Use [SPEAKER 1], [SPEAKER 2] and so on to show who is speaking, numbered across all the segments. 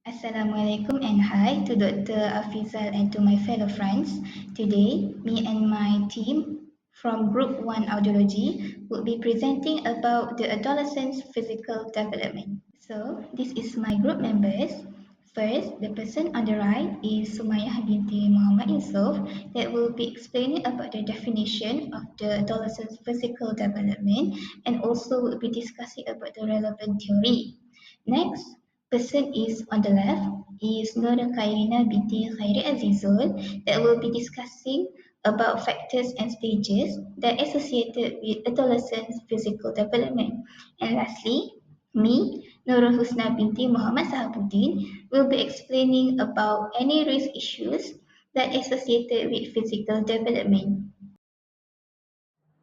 [SPEAKER 1] Assalamualaikum and hi to Dr. Afizal and to my fellow friends. Today, me and my team from Group 1 Audiology will be presenting about the adolescent's physical development. So, this is my group members. First, the person on the right is Sumaiyah Binti Mohamad Yusof that will be explaining about the definition of the adolescent's physical development and also will be discussing about the relevant theory. Next, person is on the left is NURUL Binti AZIZUL that will be discussing about factors and stages that are associated with adolescents' physical development. And lastly, me, Nurul Husna binti Mohamad Sahabuddin, will be explaining about any risk issues that are associated with physical development.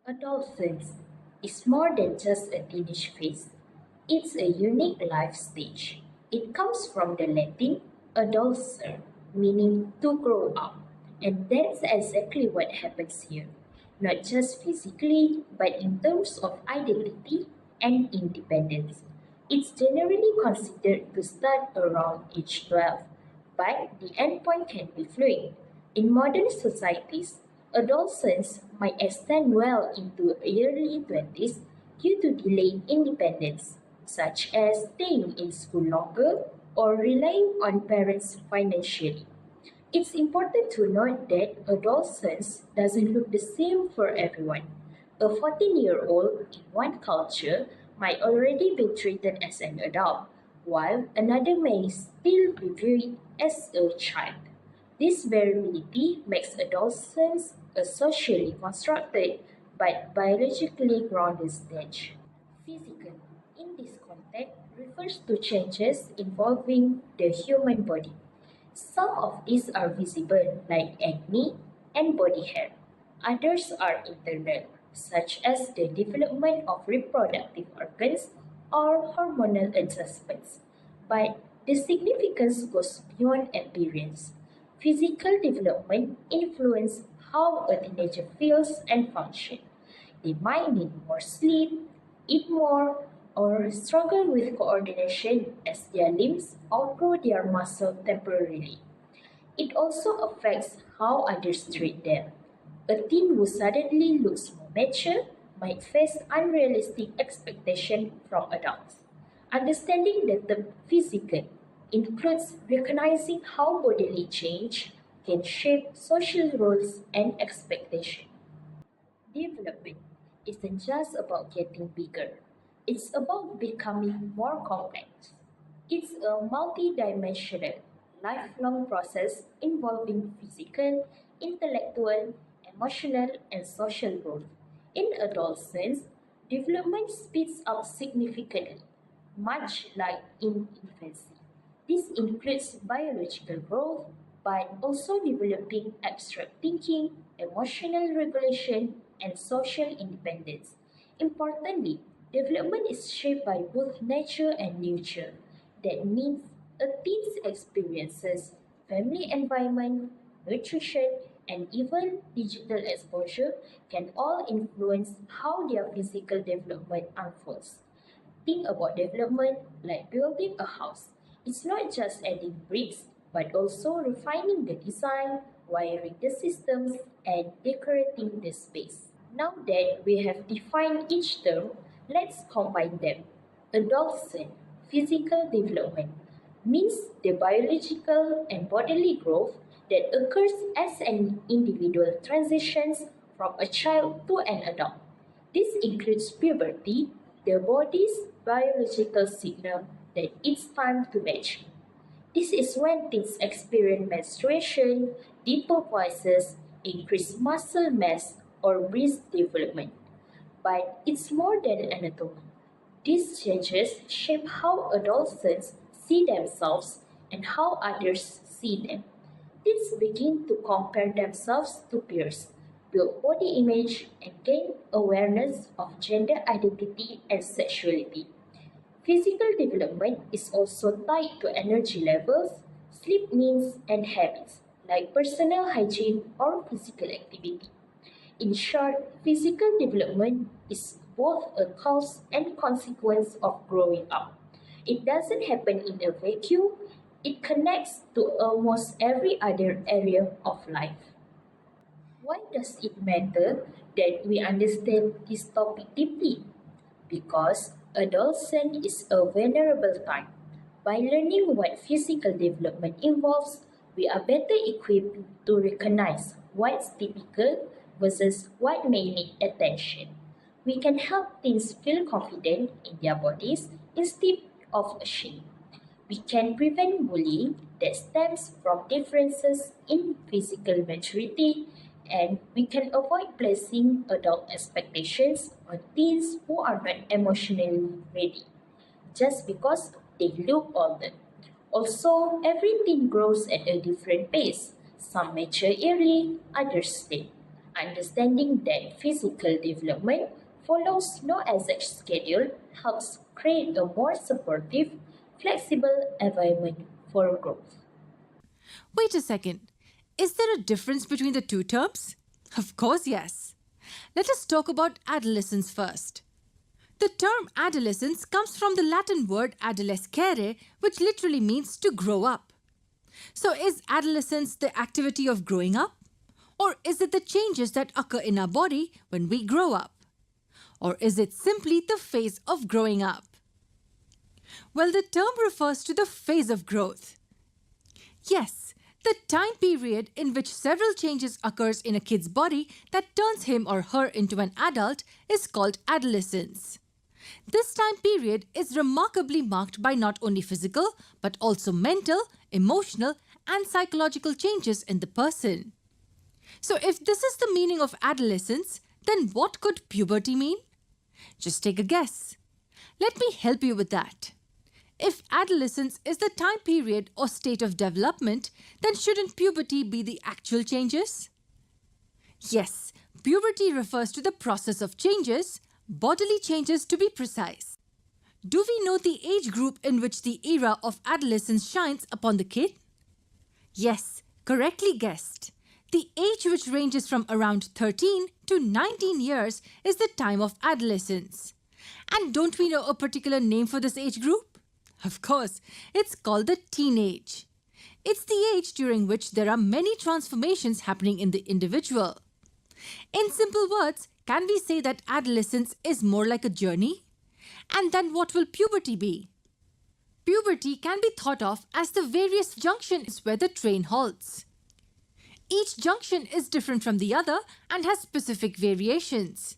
[SPEAKER 2] Adolescence is more than just a teenage phase. It's a unique life stage. It comes from the Latin adolescere, meaning to grow up. And that's exactly what happens here. Not just physically, but in terms of identity and independence. It's generally considered to start around age 12, but the endpoint can be fluid. In modern societies, adolescence might extend well into early 20s due to delayed independence, such as staying in school longer or relying on parents financially. It's important to note that adolescence doesn't look the same for everyone. A 14-year-old in one culture might already be treated as an adult, while another may still be viewed as a child. This variability makes adolescence a socially constructed but biologically grounded stage. Physical, in this context, refers to changes involving the human body. Some of these are visible, like acne and body hair. Others are internal, such as the development of reproductive organs or hormonal adjustments. But the significance goes beyond appearance. Physical development influences how a teenager feels and functions. They might need more sleep, eat more, or struggle with coordination as their limbs outgrow their muscle temporarily. It also affects how others treat them. A teen who suddenly looks more mature might face unrealistic expectations from adults. Understanding the term physical includes recognizing how bodily change can shape social roles and expectations. Development isn't just about getting bigger, it's about becoming more complex. It's a multidimensional, lifelong process involving physical, intellectual, emotional, and social growth. In adolescence, development speeds up significantly, much like in infancy. This includes biological growth, but also developing abstract thinking, emotional regulation, and social independence. Importantly, development is shaped by both nature and nurture. That means a teen's experiences, family environment, nutrition, and even digital exposure can all influence how their physical development unfolds. Think about development like building a house. It's not just adding bricks, but also refining the design, wiring the systems, and decorating the space. Now that we have defined each term, let's combine them. Adolescent physical development means the biological and bodily growth that occurs as an individual transitions from a child to an adult. This includes puberty, the body's biological signal that it's time to match. This is when teens experience menstruation, deeper voices, increased muscle mass, or breast development. But it's more than anatomy. These changes shape how adolescents see themselves and how others see them. Teens begin to compare themselves to peers, build body image, and gain awareness of gender identity and sexuality. Physical development is also tied to energy levels, sleep needs, and habits like personal hygiene or physical activity. In short, physical development is both a cause and consequence of growing up. It doesn't happen in a vacuum, It connects to almost every other area of life. Why does it matter that we understand this topic deeply? Because adolescence is a vulnerable time. By learning what physical development involves, we are better equipped to recognize what's typical versus what may need attention. We can help teens feel confident in their bodies instead of ashamed. We can prevent bullying that stems from differences in physical maturity, and we can avoid placing adult expectations on teens who are not emotionally ready just because they look older. Also, every teen grows at a different pace. Some mature early, others late. Understanding that physical development follows no exact schedule helps create a more supportive, flexible environment for growth.
[SPEAKER 3] Wait a second. Is there a difference between the two terms? Of course, yes. Let us talk about adolescence first. The term adolescence comes from the Latin word adolescere, which literally means to grow up. So, is adolescence the activity of growing up? Or is it the changes that occur in our body when we grow up? Or is it simply the phase of growing up? Well, the term refers to the phase of growth. Yes, the time period in which several changes occurs in a kid's body that turns him or her into an adult is called adolescence. This time period is remarkably marked by not only physical but also mental, emotional, and psychological changes in the person. So, if this is the meaning of adolescence, then what could puberty mean? Just take a guess. Let me help you with that. If adolescence is the time period or state of development, then shouldn't puberty be the actual changes? Yes, puberty refers to the process of changes, bodily changes to be precise. Do we know the age group in which the era of adolescence shines upon the kid? Yes, correctly guessed. The age which ranges from around 13 to 19 years is the time of adolescence. And don't we know a particular name for this age group? Of course, it's called the teenage. It's the age during which there are many transformations happening in the individual. In simple words, can we say that adolescence is more like a journey? And then what will puberty be? Puberty can be thought of as the various junctions where the train halts. Each junction is different from the other and has specific variations.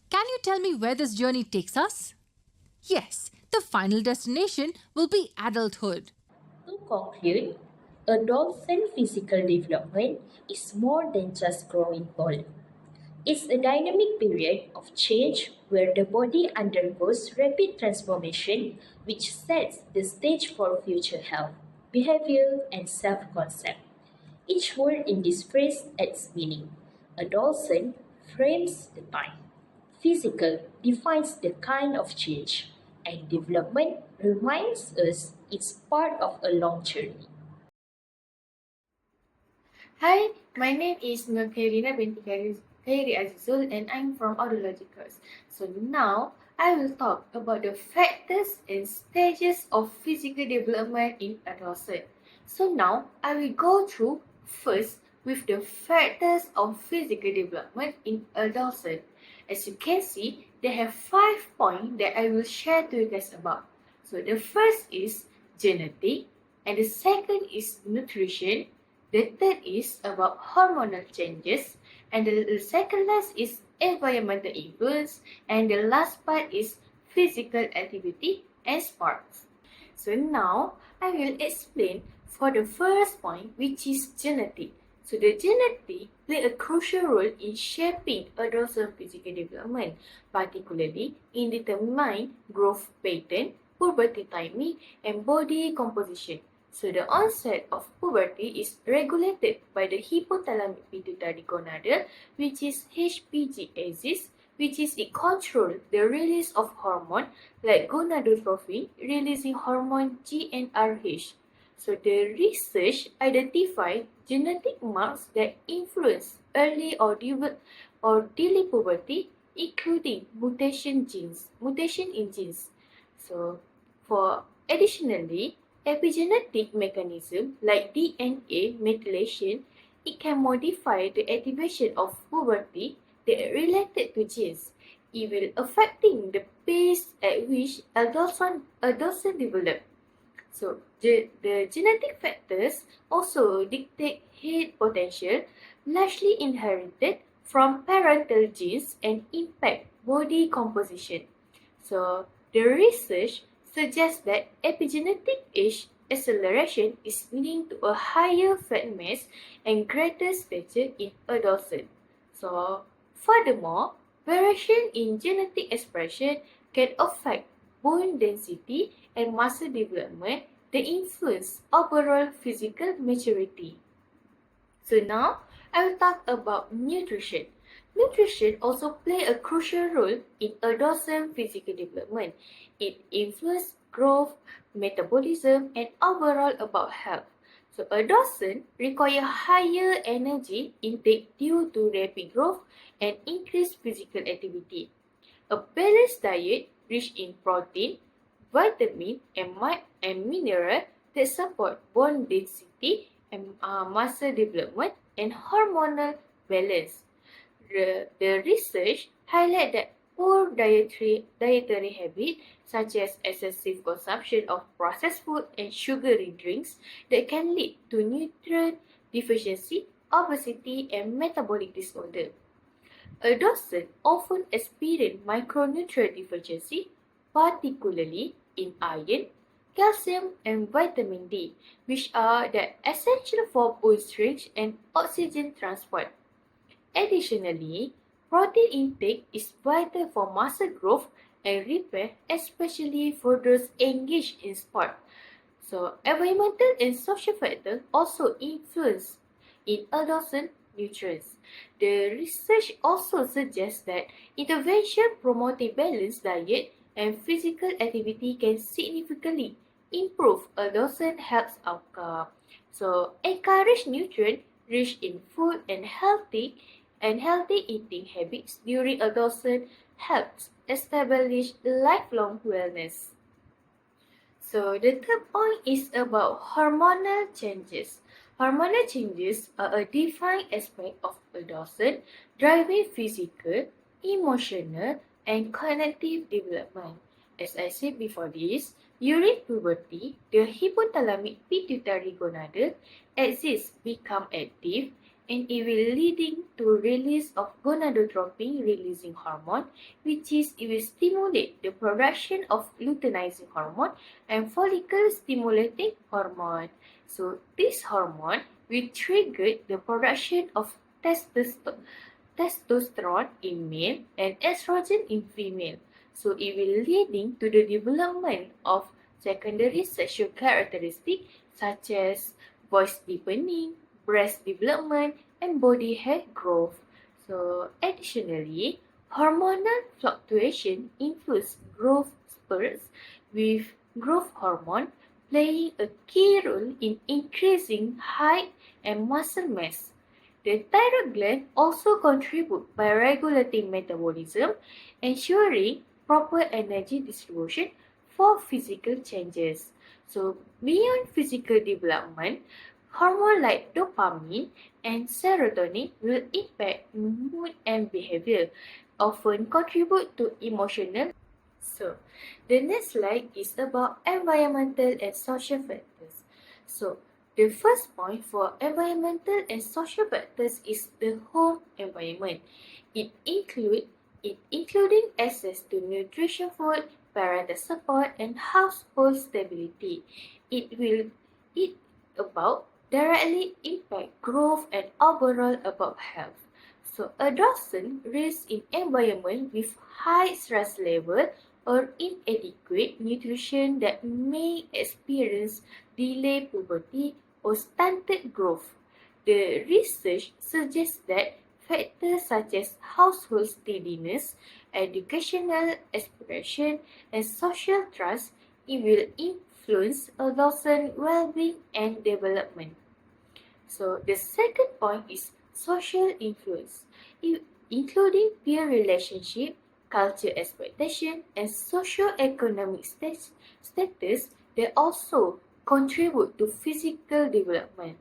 [SPEAKER 3] Can you tell me where this journey takes us? Yes, the final destination will be adulthood.
[SPEAKER 2] To conclude, adolescent physical development is more than just growing tall. It's a dynamic period of change where the body undergoes rapid transformation, which sets the stage for future health, behavior, and self concept. Each word in this phrase adds meaning. Adolescent frames the time. Physical defines the kind of change, and development reminds us it's part of a long journey.
[SPEAKER 4] Hi, my name is KHAIRINA Binti KHAIRI AZIZUL and I'm from Audiology course. So now I will talk about the factors and stages of physical development in adolescence. So now I will go through first with the factors of physical development in adolescence. As you can see, they have 5 points that I will share to you guys about. So the first is genetic, and the second is nutrition. The third is about hormonal changes, and the second last is environmental influence, and the last part is physical activity and sports. So now I will explain for the first point, which is genetic. So the genetic play a crucial role in shaping adolescent physical development, particularly in determining growth pattern, puberty timing, and body composition. So the onset of puberty is regulated by the hypothalamic pituitary gonadal, which is HPG axis, which is it controls the release of hormone like gonadotrophin, releasing hormone GnRH. So the research identified genetic marks that influence early or delay puberty, including mutation in genes. So for additionally, epigenetic mechanism like DNA methylation, it can modify the activation of puberty that related to genes, even affecting the pace at which adolescent develop. So, the genetic factors also dictate head potential, largely inherited from parental genes and impact body composition. So, the research suggests that epigenetic age acceleration is linked to a higher fat mass and greater stature in adolescents. So, furthermore, variation in genetic expression can affect bone density and muscle development that influence overall physical maturity. So now, I will talk about nutrition. Nutrition also play a crucial role in adolescent physical development. It influences growth, metabolism, and overall about health. So adolescents require higher energy intake due to rapid growth and increased physical activity. A balanced diet rich in protein, vitamin, and mineral that support bone density and muscle development and hormonal balance. The research highlight that poor dietary habits such as excessive consumption of processed food and sugary drinks that can lead to nutrient deficiency, obesity, and metabolic disorder. Adolescents often experience micronutrient deficiency, particularly in iron, calcium, and vitamin D, which are essential for bone strength and oxygen transport. Additionally, protein intake is vital for muscle growth and repair, especially for those engaged in sport. So, environmental and social factors also influence in adolescent nutrients. The research also suggests that intervention promoting balanced diet and physical activity can significantly improve adolescent health outcome. So, encourage nutrient rich in food and healthy eating habits during adolescence helps establish lifelong wellness. So the third point is about hormonal changes. Hormonal changes are a defined aspect of adolescence driving physical, emotional, and cognitive development. As I said before this, during puberty, the hypothalamic pituitary gonadal axis become active and it will leading to release of gonadotropin releasing hormone, which is it will stimulate the production of luteinizing hormone and follicle stimulating hormone. So this hormone will trigger the production of testosterone in male and estrogen in female. So it will leading to the development of secondary sexual characteristics such as voice deepening, breast development, and body hair growth. So additionally, hormonal fluctuation influence growth spurts with growth hormone playing a key role in increasing height and muscle mass. The thyroid gland also contributes by regulating metabolism, ensuring proper energy distribution for physical changes. So, beyond physical development, hormones like dopamine and serotonin will impact mood and behavior, often contribute to emotional. So, the next slide is about environmental and social factors. So, the first point for environmental and social factors is the home environment. It including access to nutritious food, parental support, and household stability. It about directly impact growth and overall about health. So, adolescents raised in environment with high stress level or inadequate nutrition that may experience delayed puberty or stunted growth. The research suggests that factors such as household steadiness, educational aspiration, and social trust it will influence adolescent well-being and development. So the second point is social influence, including peer relationship, culture expectation, and socio-economic status that also contribute to physical development.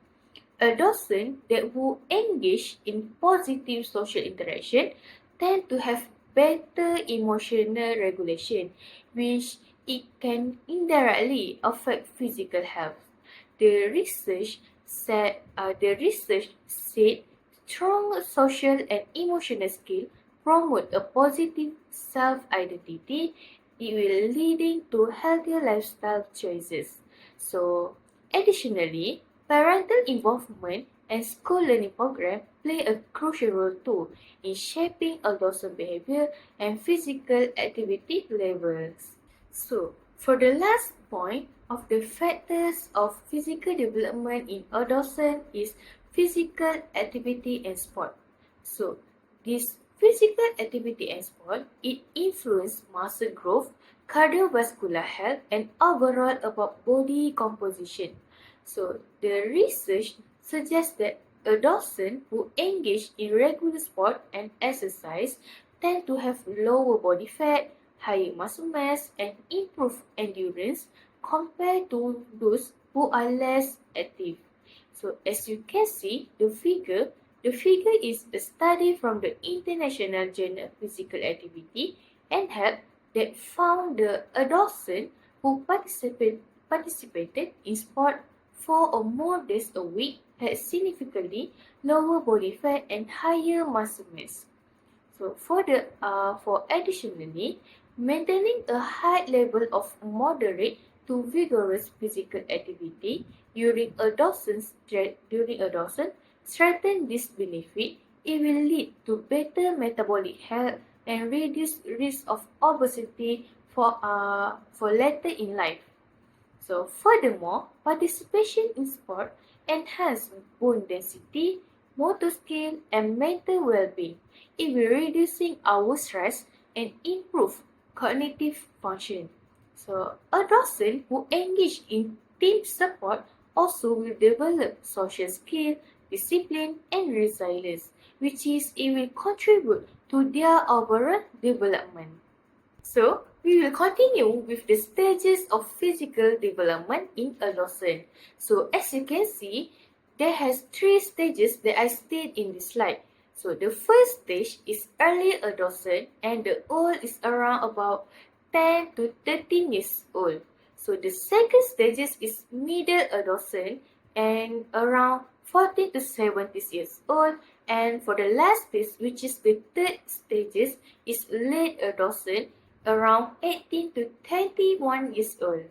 [SPEAKER 4] Adolescents that who engage in positive social interaction tend to have better emotional regulation, which it can indirectly affect physical health. The research said strong social and emotional skill promote a positive self-identity. It will leading to healthier lifestyle choices. So, additionally, parental involvement and school learning program play a crucial role too in shaping adolescent behavior and physical activity levels. So, for the last point of the factors of physical development in adolescent is physical activity and sport. So, this physical activity and sport, it influences muscle growth, cardiovascular health, and overall about body composition. So, the research suggests that adolescents who engage in regular sport and exercise tend to have lower body fat, higher muscle mass, and improved endurance compared to those who are less active. So as you can see, the figure is a study from the International Journal of Physical Activity and Health that found the adolescents who participated in sport 4 or more days a week had significantly lower body fat and higher muscle mass. So for additionally, maintaining a high level of moderate to vigorous physical activity during adolescence strengthen this benefit. It will lead to better metabolic health and reduce risk of obesity for later in life. So furthermore, participation in sport enhances bone density, motor skill, and mental well-being. It will reducing our stress and improve cognitive function. So adolescents who engage in team support also will develop social skill, discipline, and resilience, which is it will contribute to their overall development. So, we will continue with the stages of physical development in adolescence. So, as you can see, there has 3 stages that I stated in this slide. So, the first stage is early adolescence and the old is around about 10 to 13 years old. So, the second stage is middle adolescent and around 14 to 17 years old. And for the last stage, which is the third stages, is late adolescent around 18 to 21 years old.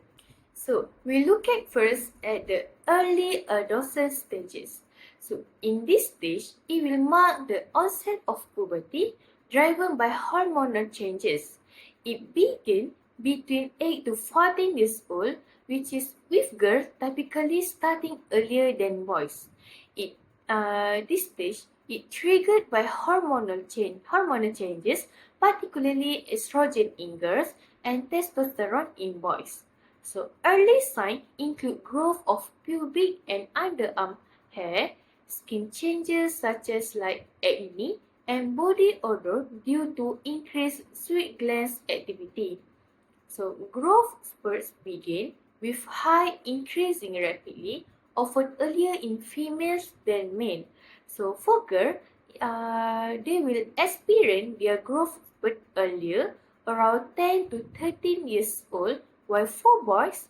[SPEAKER 4] So, we look at first at the early adolescent stages. So, in this stage, it will mark the onset of puberty driven by hormonal changes. It begins between 8 to 14 years old, which is with girls typically starting earlier than boys. This stage is triggered by hormonal changes, particularly estrogen in girls and testosterone in boys. So early signs include growth of pubic and underarm hair, skin changes such as like acne, and body odor due to increased sweat glands activity. So growth spurts begin with height increasing rapidly, often earlier in females than men. So for girls, they will experience their growth spurt earlier, around 10 to 13 years old, while for boys,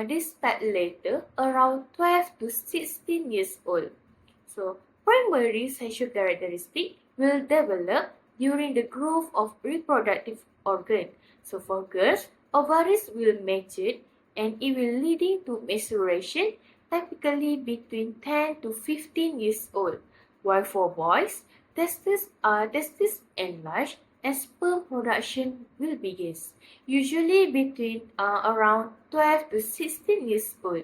[SPEAKER 4] they start later, around 12 to 16 years old. So primary sexual characteristic will develop during the growth of reproductive organ. So for girls, ovaries will mature and it will leading to menstruation typically between 10 to 15 years old, while for boys, testes enlarge and sperm production will begin, usually between around 12 to 16 years old.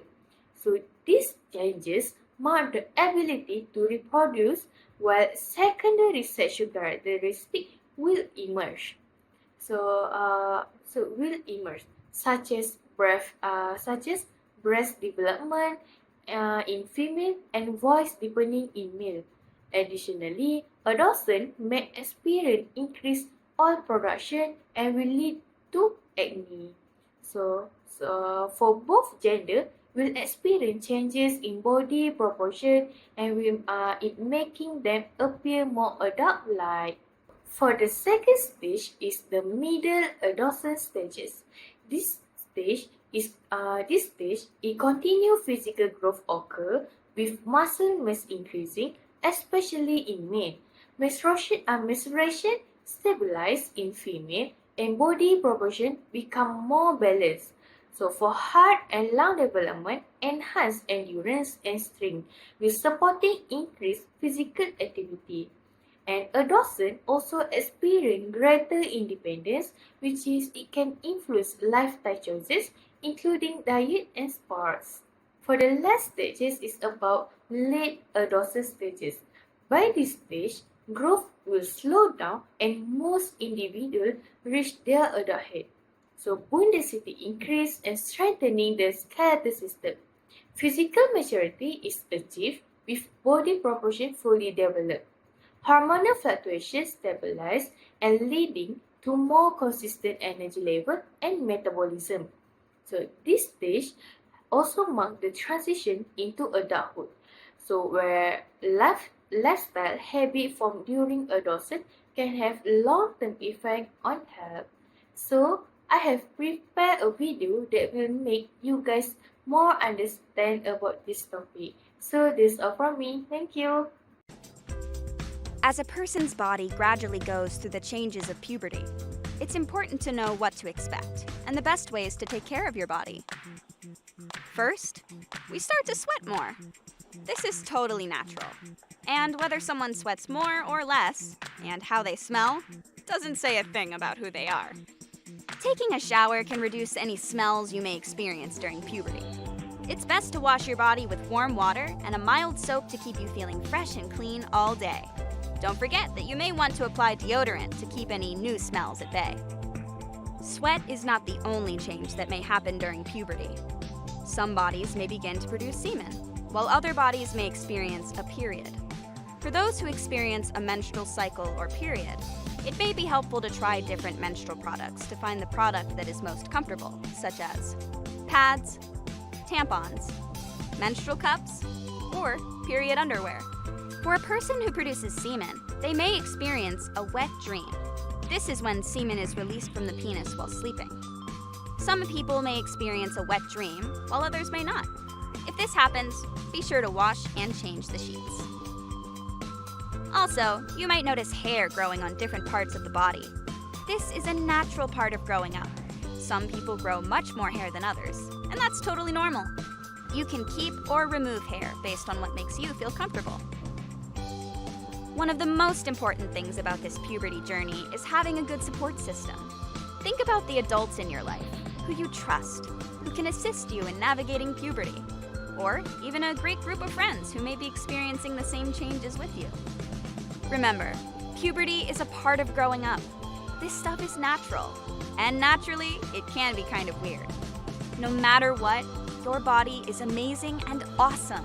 [SPEAKER 4] So these changes mark the ability to reproduce, while secondary sexual characteristics will emerge. Will emerge, such as breast development in female and voice deepening in male. Additionally, adolescents may experience increased oil production and will lead to acne. So for both gender, will experience changes in body proportion and it making them appear more adult-like. For the second stage is the middle adolescent stages. This stage it continue physical growth occur with muscle mass increasing, especially in male. Menstruation stabilize in female and body proportion become more balanced. So for heart and lung development, enhance endurance and strength with supporting increased physical activity. And adolescent also experience greater independence, which is it can influence lifestyle choices, including diet and sports. For the last stages is about late adolescent stages. By this stage, growth will slow down and most individuals reach their adulthood. So bone density increase and strengthening the skeletal system. Physical maturity is achieved with body proportion fully developed. Hormonal fluctuations stabilize and leading to more consistent energy level and metabolism. So this stage also marks the transition into adulthood. So where lifestyle habit formed during adolescence can have long-term effect on health. So I have prepared a video that will make you guys more understand about this topic. So this is all from me. Thank you.
[SPEAKER 5] As a person's body gradually goes through the changes of puberty, it's important to know what to expect and the best ways to take care of your body. First, we start to sweat more. This is totally natural. And whether someone sweats more or less, and how they smell, doesn't say a thing about who they are. Taking a shower can reduce any smells you may experience during puberty. It's best to wash your body with warm water and a mild soap to keep you feeling fresh and clean all day. Don't forget that you may want to apply deodorant to keep any new smells at bay. Sweat is not the only change that may happen during puberty. Some bodies may begin to produce semen, while other bodies may experience a period. For those who experience a menstrual cycle or period, it may be helpful to try different menstrual products to find the product that is most comfortable, such as pads, tampons, menstrual cups, or period underwear. For a person who produces semen, they may experience a wet dream. This is when semen is released from the penis while sleeping. Some people may experience a wet dream, while others may not. If this happens, be sure to wash and change the sheets. Also, you might notice hair growing on different parts of the body. This is a natural part of growing up. Some people grow much more hair than others, and that's totally normal. You can keep or remove hair based on what makes you feel comfortable. One of the most important things about this puberty journey is having a good support system. Think about the adults in your life, who you trust, who can assist you in navigating puberty, or even a great group of friends who may be experiencing the same changes with you. Remember, puberty is a part of growing up. This stuff is natural, and naturally, it can be kind of weird. No matter what, your body is amazing and awesome.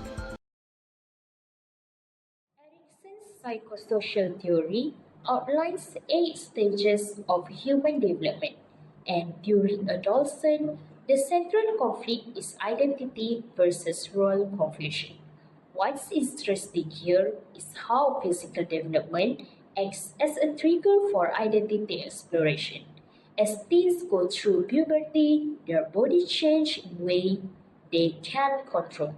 [SPEAKER 2] Psychosocial theory outlines 8 stages of human development, and during adolescence, the central conflict is identity versus role confusion. What's interesting here is how physical development acts as a trigger for identity exploration. As teens go through puberty, their body change in ways they can't control.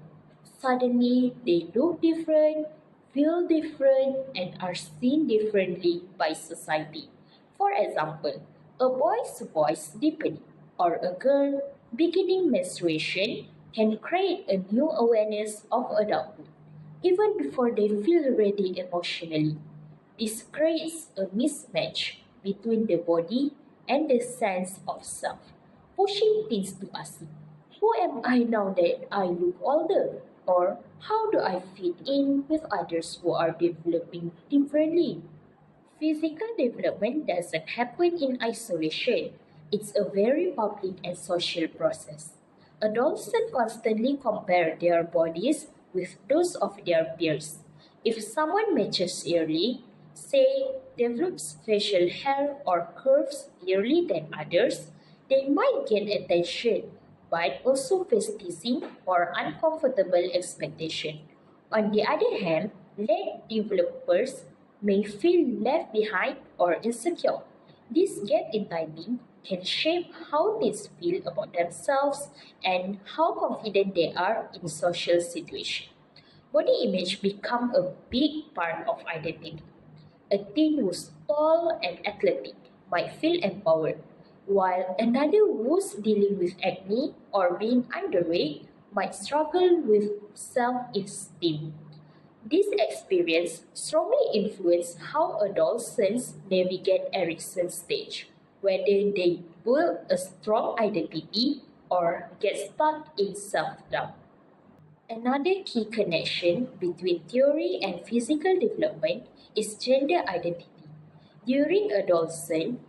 [SPEAKER 2] Suddenly, they look different, feel different, and are seen differently by society. For example, a boy's voice deepening or a girl beginning menstruation can create a new awareness of adulthood, even before they feel ready emotionally. This creates a mismatch between the body and the sense of self, pushing teens to ask, who am I now that I look older? Or how do I fit in with others who are developing differently? Physical development doesn't happen in isolation. It's a very public and social process. Adolescents constantly compare their bodies with those of their peers. If someone matures early, say develops facial hair or curves earlier than others, they might gain attention. but also face teasing or uncomfortable expectation. On the other hand, late developers may feel left behind or insecure. This gap in timing can shape how teens feel about themselves and how confident they are in social situations. Body image become a big part of identity. A teen who's tall and athletic might feel empowered, while another who's dealing with acne or being underweight might struggle with self-esteem. This experience strongly influences how adolescents navigate Erickson's stage, whether they build a strong identity or get stuck in self-doubt. Another key connection between theory and physical development is gender identity. During adolescence,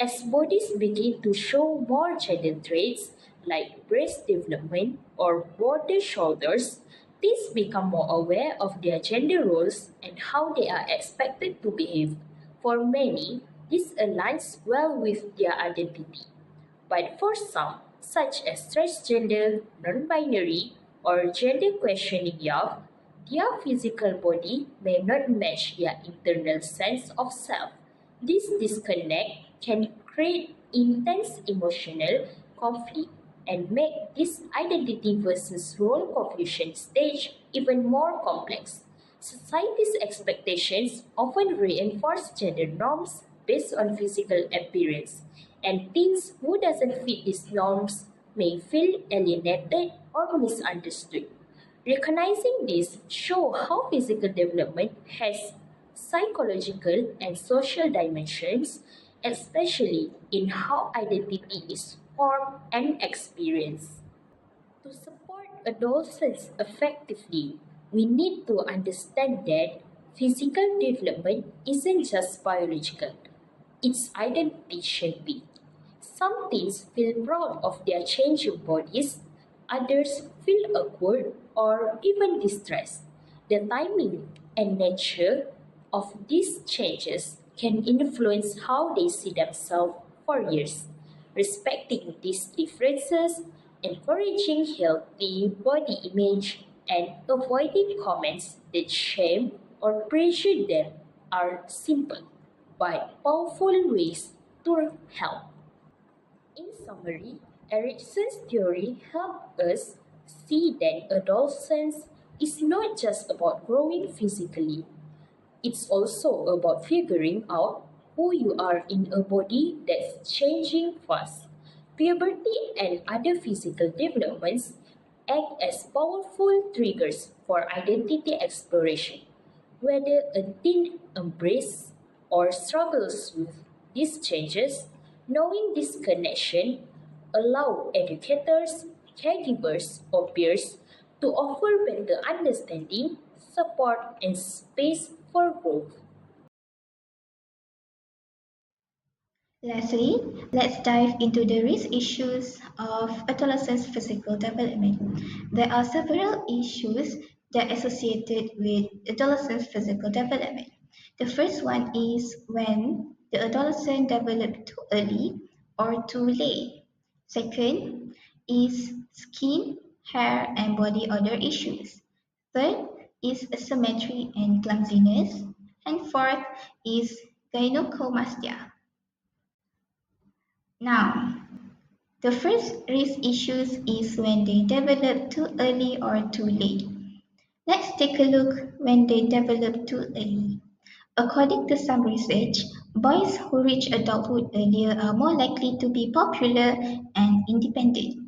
[SPEAKER 2] as bodies begin to show more gender traits like breast development or broader shoulders, teens become more aware of their gender roles and how they are expected to behave. For many, this aligns well with their identity. But for some, such as transgender, non-binary, or gender questioning youth, their physical body may not match their internal sense of self. This disconnect can create intense emotional conflict and make this identity versus role confusion stage even more complex. Society's expectations often reinforce gender norms based on physical appearance, and teens who doesn't fit these norms may feel alienated or misunderstood. Recognizing this show how physical development has psychological and social dimensions, especially in how identity is formed and experienced. To support adolescents effectively, we need to understand that physical development isn't just biological, it's identity shaping. Some teens feel proud of their changing bodies, others feel awkward or even distressed. The timing and nature of these changes can influence how they see themselves for years. Respecting these differences, encouraging healthy body image, and avoiding comments that shame or pressure them are simple but powerful ways to help. In summary, Erickson's theory helps us see that adolescence is not just about growing physically, it's also about figuring out who you are in a body that's changing fast. Puberty and other physical developments act as powerful triggers for identity exploration. Whether a teen embraces or struggles with these changes, knowing this connection allow educators, caregivers, or peers to offer better understanding, support, and space for growth.
[SPEAKER 1] Lastly, let's dive into the risk issues of adolescent physical development. There are several issues that are associated with adolescent physical development. The first one is when the adolescent develop too early or too late. Second is skin, hair, and body odor issues. Third is asymmetry and clumsiness. And fourth is gynecomastia. Now, the first risk issues is when they develop too early or too late. Let's take a look when they develop too early. According to some research, boys who reach adulthood earlier are more likely to be popular and independent.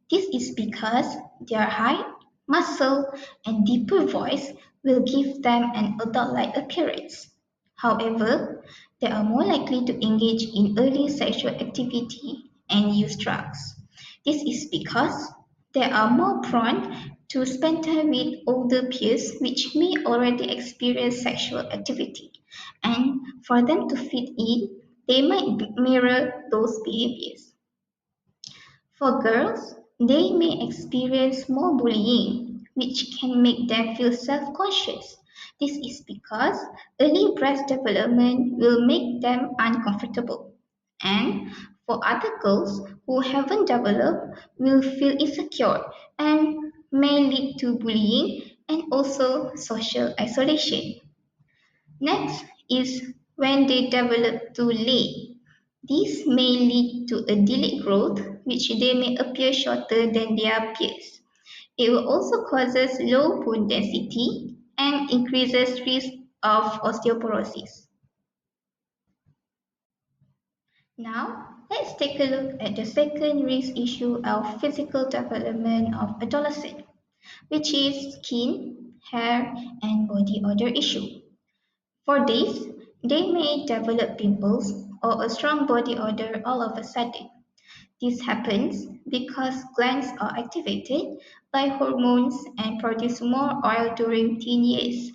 [SPEAKER 1] This is because their height, muscle, and deeper voice will give them an adult-like appearance. However, they are more likely to engage in early sexual activity and use drugs. This is because they are more prone to spend time with older peers which may already experience sexual activity. And for them to fit in, they might mirror those behaviors. For girls, they may experience more bullying, which can make them feel self-conscious. This is because early breast development will make them uncomfortable. And For other girls who haven't developed will feel insecure and may lead to bullying and also social isolation. Next is when they develop too late. This may lead to a delayed growth, which they may appear shorter than their peers. It will also causes low bone density and increases risk of osteoporosis. Now, let's take a look at the second risk issue of physical development of adolescent, which is skin, hair, and body odor issue. For this, they may develop pimples or a strong body odor all of a sudden. This happens because glands are activated by hormones and produce more oil during teen years.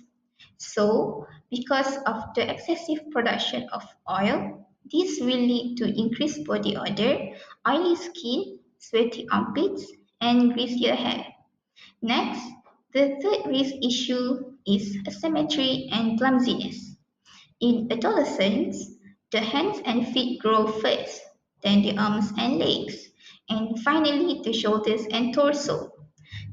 [SPEAKER 1] So, because of the excessive production of oil, this will lead to increased body odor, oily skin, sweaty armpits, and greasier hair. Next, the third risk issue is asymmetry and clumsiness. In adolescence, the hands and feet grow first, then the arms and legs, and finally the shoulders and torso.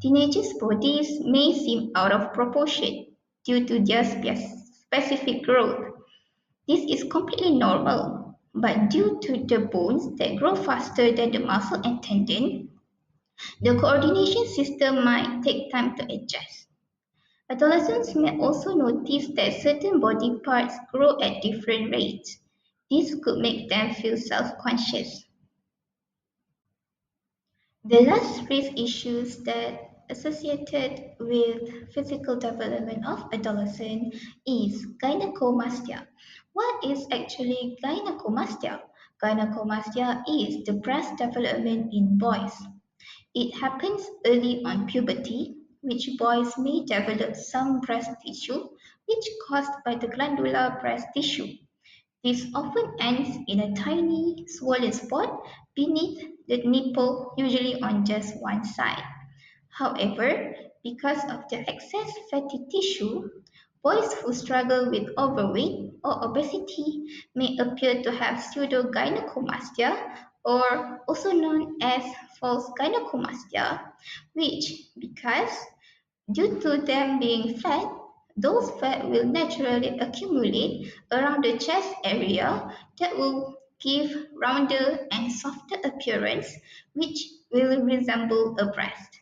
[SPEAKER 1] Teenagers' bodies may seem out of proportion due to their specific growth. This is completely normal, but due to the bones that grow faster than the muscle and tendon, the coordination system might take time to adjust. Adolescents may also notice that certain body parts grow at different rates. This could make them feel self-conscious. The last risk issues that associated with physical development of adolescent is gynecomastia. What is actually gynecomastia? Gynecomastia is the breast development in boys. It happens early on puberty, which boys may develop some breast tissue, which caused by the glandular breast tissue. This often ends in a tiny swollen spot beneath the nipple, usually on just one side. However, because of the excess fatty tissue, boys who struggle with overweight or obesity may appear to have pseudogynecomastia, or also known as false gynecomastia, which, because due to them being fat, those fat will naturally accumulate around the chest area that will give rounder and softer appearance, which will resemble a breast.